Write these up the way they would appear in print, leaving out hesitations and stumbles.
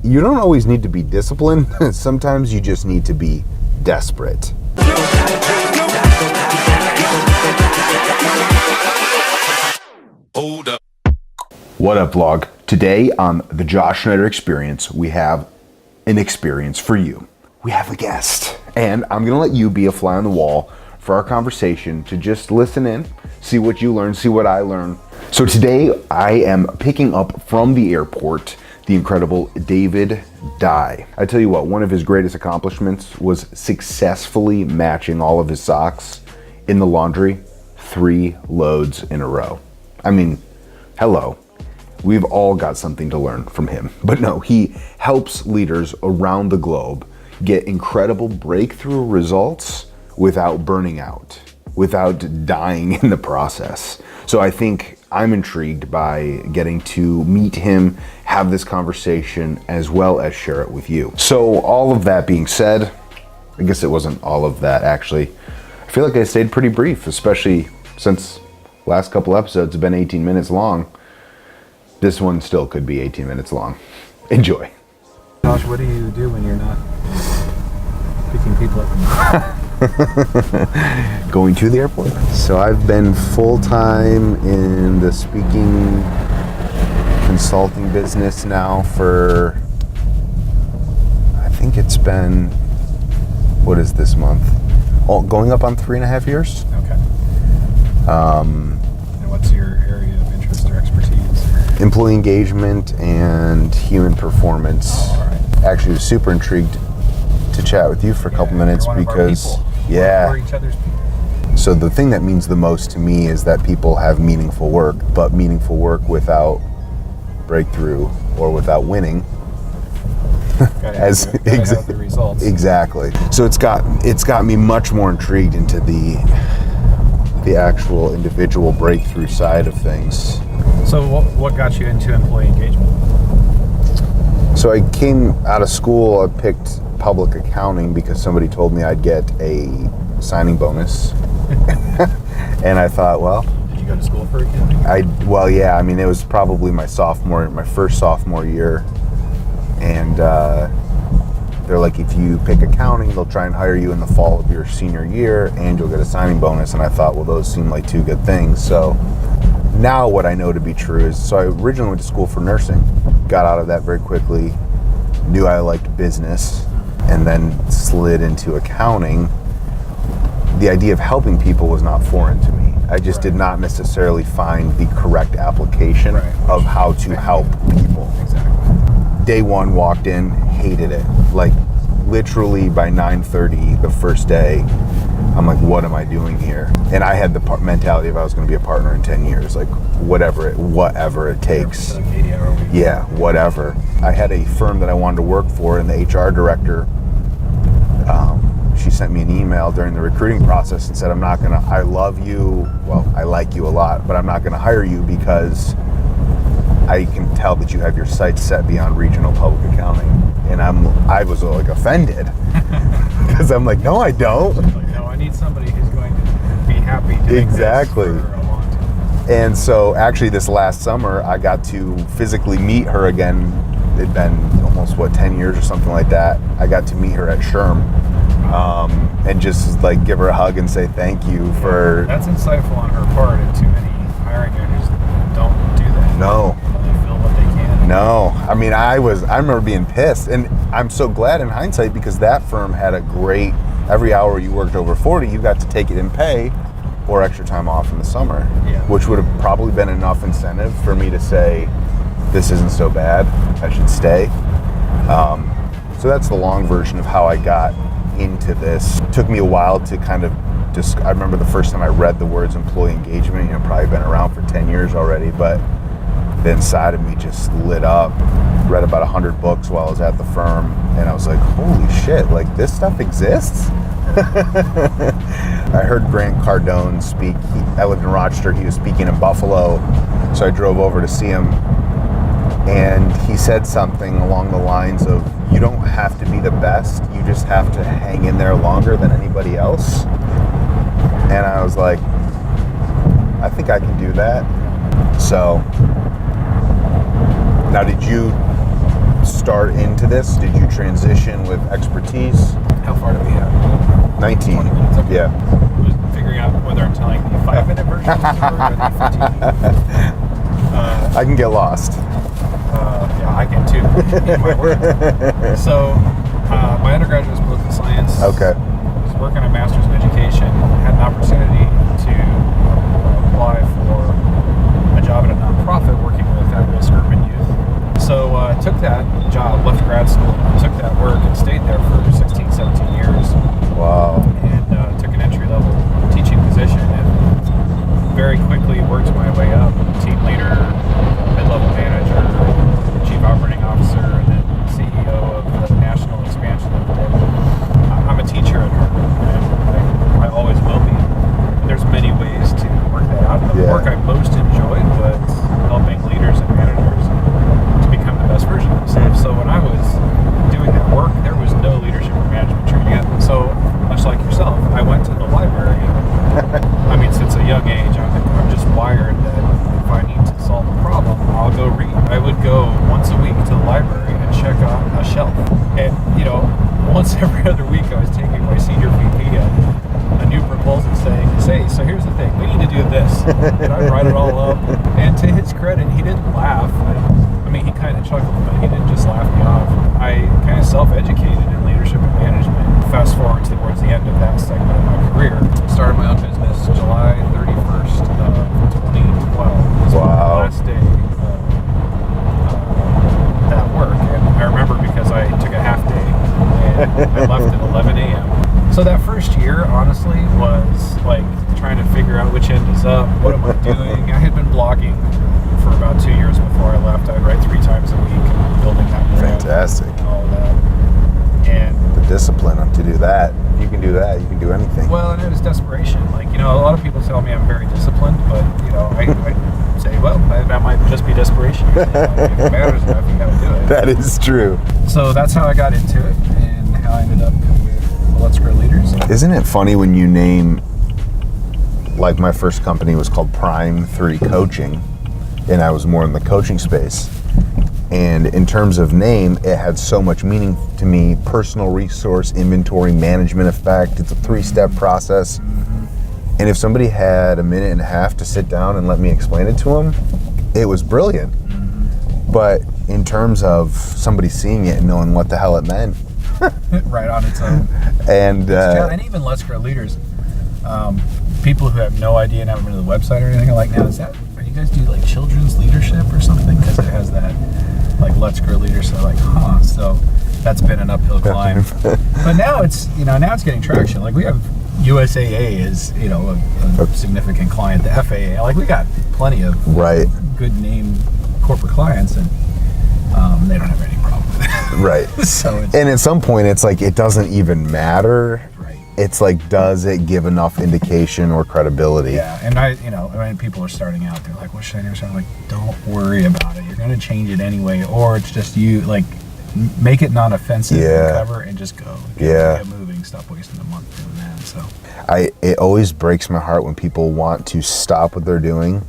You don't always need to be disciplined. Sometimes you just need to be desperate. Hold up. What up, vlog? Today on the Josh Schneider Experience, we have an experience for you. We have a guest, and I'm gonna let you be a fly on the wall for our conversation to just listen in, see what you learn, see what I learn. So today I am picking up from the airport the incredible David Dye. I tell you what, one of his greatest accomplishments was successfully matching all of his socks in the laundry 3 loads in a row. I mean, hello. We've all got something to learn from him. But no, he helps leaders around the globe get incredible breakthrough results without burning out, without dying in the process. So I think I'm intrigued by getting to meet him, have this conversation, as well as share it with you. So all of that being said, I guess it wasn't all of that actually. I feel like I stayed pretty brief, especially since last couple episodes have been 18 minutes long. This one still could be 18 minutes long. Enjoy. Josh, what do you do when you're not picking people up? Going to the airport. So I've been full-time in the speaking consulting business now for, I think it's been, what is this month? Oh, going up on 3.5 years. Okay. And what's your area of interest or expertise? Employee engagement and human performance. Oh, all right. Actually, was super intrigued to chat with you for a couple minutes because, We're each other's people. So the thing that means the most to me is that people have meaningful work, but meaningful work without breakthrough or without winning. Gotta have the results. Exactly. So it's got me much more intrigued into the actual individual breakthrough side of things. So what got you into employee engagement? So I came out of school, I picked public accounting because somebody told me I'd get a signing bonus. And I thought, well... Did you go to school for accounting? It was probably my first sophomore year. And they're like, if you pick accounting, they'll try and hire you in the fall of your senior year and you'll get a signing bonus. And I thought, well, those seem like 2 good things. So now what I know to be true is, so I originally went to school for nursing, got out of that very quickly, knew I liked business, and then slid into accounting. The idea of helping people was not foreign to me. I just did not necessarily find the correct application of how to help people. Exactly. Day one, walked in, hated it. Like literally by 9:30 the first day, I'm like, what am I doing here? And I had the mentality of I was going to be a partner in 10 years, like whatever it takes. Like 80-hour week. Yeah, whatever. I had a firm that I wanted to work for, and the HR director, she sent me an email during the recruiting process and said, I love you, well, I like you a lot, but I'm not going to hire you because I can tell that you have your sights set beyond regional public accounting. And I was like offended because I'm like, no, I don't. Like, no, I need somebody who's going to be happy doing Exactly. this for a long time. And so actually this last summer, I got to physically meet her again. It'd been almost 10 years or something like that. I got to meet her at SHRM and just like give her a hug and say thank you for... That's insightful on her part, and too many hiring managers don't do that. No. They feel what they can. No, I mean, I remember being pissed, and I'm so glad in hindsight because that firm had a great, every hour you worked over 40, you got to take it in pay or extra time off in the summer, which would have probably been enough incentive for me to say, this isn't so bad, I should stay. So that's the long version of how I got into this. It took me a while to kind of I remember the first time I read the words employee engagement, probably been around for 10 years already, but the inside of me just lit up. Read about 100 books while I was at the firm, and I was like, holy shit, like this stuff exists? I heard Grant Cardone speak. I lived in Rochester, he was speaking in Buffalo, so I drove over to see him, and he said something along the lines of, you don't have to be the best, you just have to hang in there longer than anybody else. And I was like, I think I can do that. So, now did you start into this? Did you transition with expertise? How far do we have? 19. 20 minutes. Okay. Yeah. Was figuring out whether I'm telling the 5-minute version of the story or the 15-minute. I can get lost. Yeah, I can too. In my work. So, my undergraduate was political science. Okay. Was working on a master's in education. Had an opportunity to apply for a job at a nonprofit working with at-risk urban youth. So, took that job, left grad school, took that work, and stayed there for 16, 17 years. Wow. And took an entry-level teaching position, and very quickly worked my way up. Team leader, mid-level manager, chief operating officer, and then CEO of the national expansion of the day. I'm a teacher at heart, and I always will be. There's many ways to work that out. The work I most enjoyed was helping leaders and managers to become the best version of themselves. So when I was doing that work, there was no leadership or management training. So much like yourself, I went to the library. I mean, since a young age, I'm just wired that if I need to solve a problem, I'll go read. I would go once a week to the library and check out a shelf. And, once every other week I was taking my senior VP a new proposal saying, so here's the thing, we need to do this. And I'd write it all up. And to his credit, he didn't laugh. I mean, he kind of chuckled, but he didn't just laugh me off. I kind of self-educated in leadership and management. Fast forward towards the end of that segment of my career. Started my own business July 31st of 2012. Was the last day of that work. And I remember because I took a half day and I left at 11 a.m. So that first year, honestly, was like trying to figure out which end is up. What am I doing? I had been blogging for about 2 years before I left. I'd write 3 times a week, building that brand. Fantastic. And all of that. And the discipline to do that. If you can do that, you can do anything. Well, and it was desperation. Like, a lot of people tell me I'm very disciplined, but, I say, well, that might just be desperation. If it matters enough, you gotta do it. That is true. So that's how I got into it and how I ended up with Let's Grow Leaders. Isn't it funny when you name, like my first company was called Prime 3 Coaching, and I was more in the coaching space. And in terms of name, it had so much meaning to me. Personal resource, inventory, management effect. It's a 3-step process. And if somebody had a minute and a half to sit down and let me explain it to them, it was brilliant. But in terms of somebody seeing it and knowing what the hell it meant. Right on its own. And even Let's Grow Leaders, people who have no idea and haven't been to the website or anything, are like, now, are you guys do like children's leadership or something? Because it has that, like, Let's Grow Leaders. So like, so that's been an uphill climb. But now it's, now it's getting traction. Like, we have USAA is, a significant client. The FAA, like, we got plenty of good name corporate clients, and they don't have any problem with it. Right. And at some point, it's like, it doesn't even matter. Right. It's like, does it give enough indication or credibility? Yeah, and when people are starting out, they're like, what should I do? So I'm like, don't worry about it. You're going to change it anyway, or it's just you, like, make it non-offensive and cover and just go. Get moving, stop wasting a month doing that. So it always breaks my heart when people want to stop what they're doing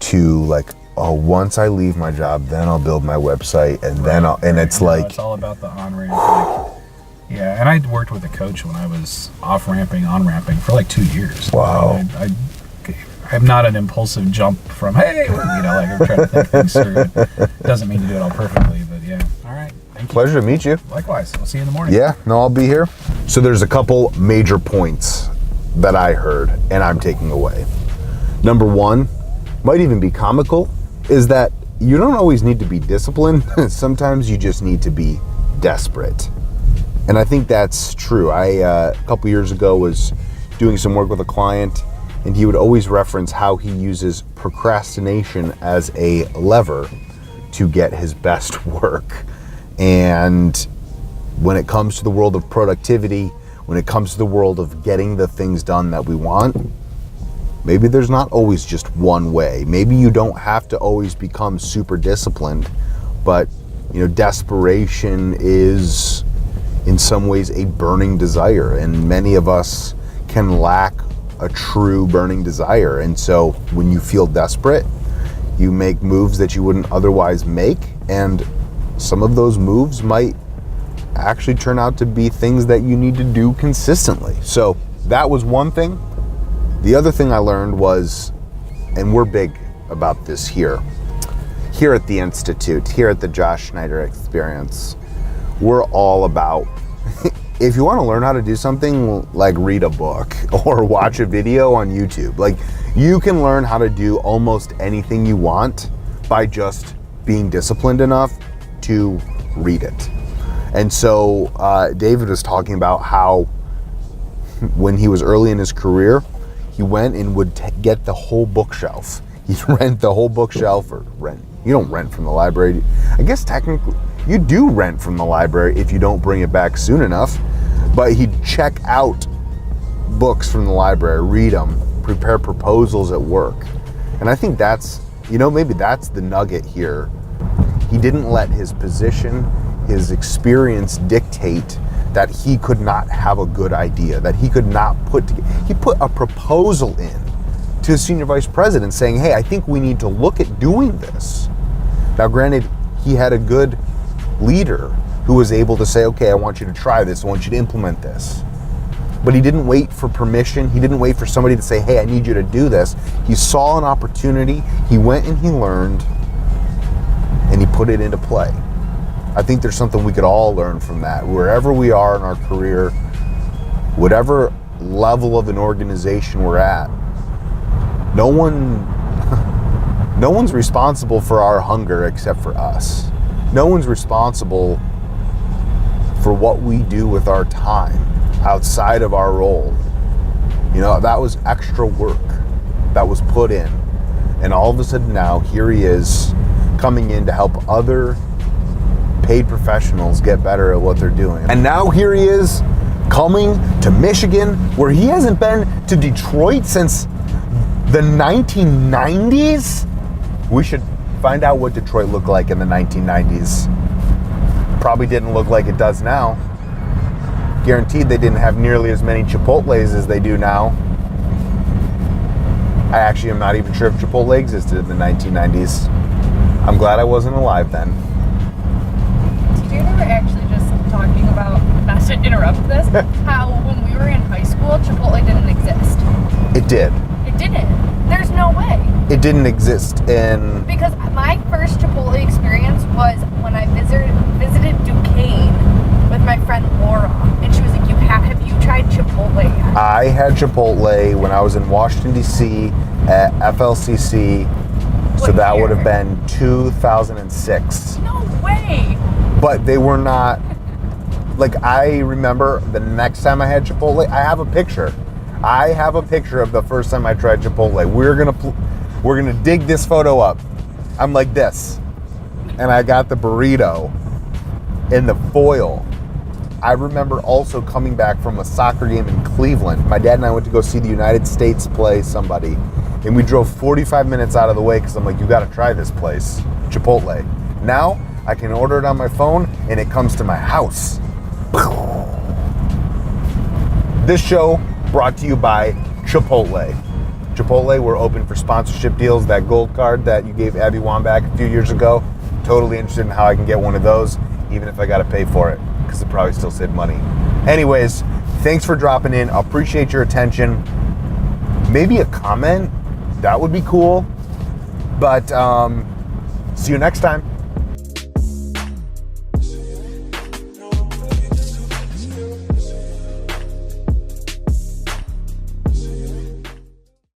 to, like, once I leave my job, then I'll build my website, and then it's like, it's all about the on-ramp. Yeah, and I worked with a coach when I was off-ramping, on-ramping for like 2 years. Wow. I'm not an impulsive jump from, hey, like, I'm trying to think things through. Doesn't mean to do it all perfectly, but yeah. All right. Thank you. Pleasure to meet you. Likewise. I'll see you in the morning. Yeah, no, I'll be here. So there's a couple major points that I heard and I'm taking away. Number one, might even be comical, is that you don't always need to be disciplined. Sometimes you just need to be desperate. And I think that's true. I, a couple years ago, was doing some work with a client, and he would always reference how he uses procrastination as a lever to get his best work. And when it comes to the world of productivity, when it comes to the world of getting the things done that we want, maybe there's not always just one way. Maybe you don't have to always become super disciplined, but desperation is in some ways a burning desire, and many of us can lack a true burning desire. And so when you feel desperate, you make moves that you wouldn't otherwise make, and some of those moves might actually turn out to be things that you need to do consistently. So that was one thing. The other thing I learned was, and we're big about this here at the Institute, here at the Josh Schneider Experience, we're all about, if you want to learn how to do something, like read a book or watch a video on YouTube. Like, you can learn how to do almost anything you want by just being disciplined enough to read it. And so David was talking about how when he was early in his career, he went and would get the whole bookshelf. He'd rent the whole bookshelf, or rent. You don't rent from the library. I guess technically you do rent from the library if you don't bring it back soon enough. But he'd check out books from the library, read them, prepare proposals at work. And I think that's, maybe that's the nugget here. He didn't let his position, his experience dictate that he could not have a good idea, that he could not he put a proposal in to a senior vice president saying, hey, I think we need to look at doing this. Now, granted, he had a good leader who was able to say, okay, I want you to try this, I want you to implement this. But he didn't wait for permission. He didn't wait for somebody to say, hey, I need you to do this. He saw an opportunity, he went and he learned, and he put it into play. I think there's something we could all learn from that. Wherever we are in our career, whatever level of an organization we're at, no one's responsible for our hunger except for us. No one's responsible for what we do with our time outside of our role. That was extra work that was put in. And all of a sudden now, here he is coming in to help other paid professionals get better at what they're doing. And now here he is coming to Michigan, where he hasn't been to Detroit since the 1990s. We should find out what Detroit looked like in the 1990s. Probably didn't look like it does now. Guaranteed they didn't have nearly as many Chipotles as they do now. I actually am not even sure if Chipotle existed in the 1990s. I'm glad I wasn't alive then. Did you were actually just talking about, not to interrupt this, how when we were in high school, Chipotle didn't exist? It did. It didn't. There's no way. It didn't exist in... Because my first Chipotle experience was when I visited Duquesne with my friend Laura, and she was like, have you tried Chipotle yet? I had Chipotle when I was in Washington, D.C. at FLCC, so that would have been 2006. No way! But they were not... Like, I remember the next time I had Chipotle, I have a picture. I have a picture of the first time I tried Chipotle. We're gonna dig this photo up. I'm like this, and I got the burrito in the foil. I remember also coming back from a soccer game in Cleveland. My dad and I went to go see the United States play somebody, and we drove 45 minutes out of the way because I'm like, you gotta try this place, Chipotle. Now I can order it on my phone and it comes to my house. This show brought to you by Chipotle. Chipotle, we're open for sponsorship deals. That gold card that you gave Abby Wambach a few years ago, totally interested in how I can get one of those, even if I got to pay for it, because it probably still saved money. Anyways, thanks for dropping in. Appreciate your attention. Maybe a comment, that would be cool. But see you next time.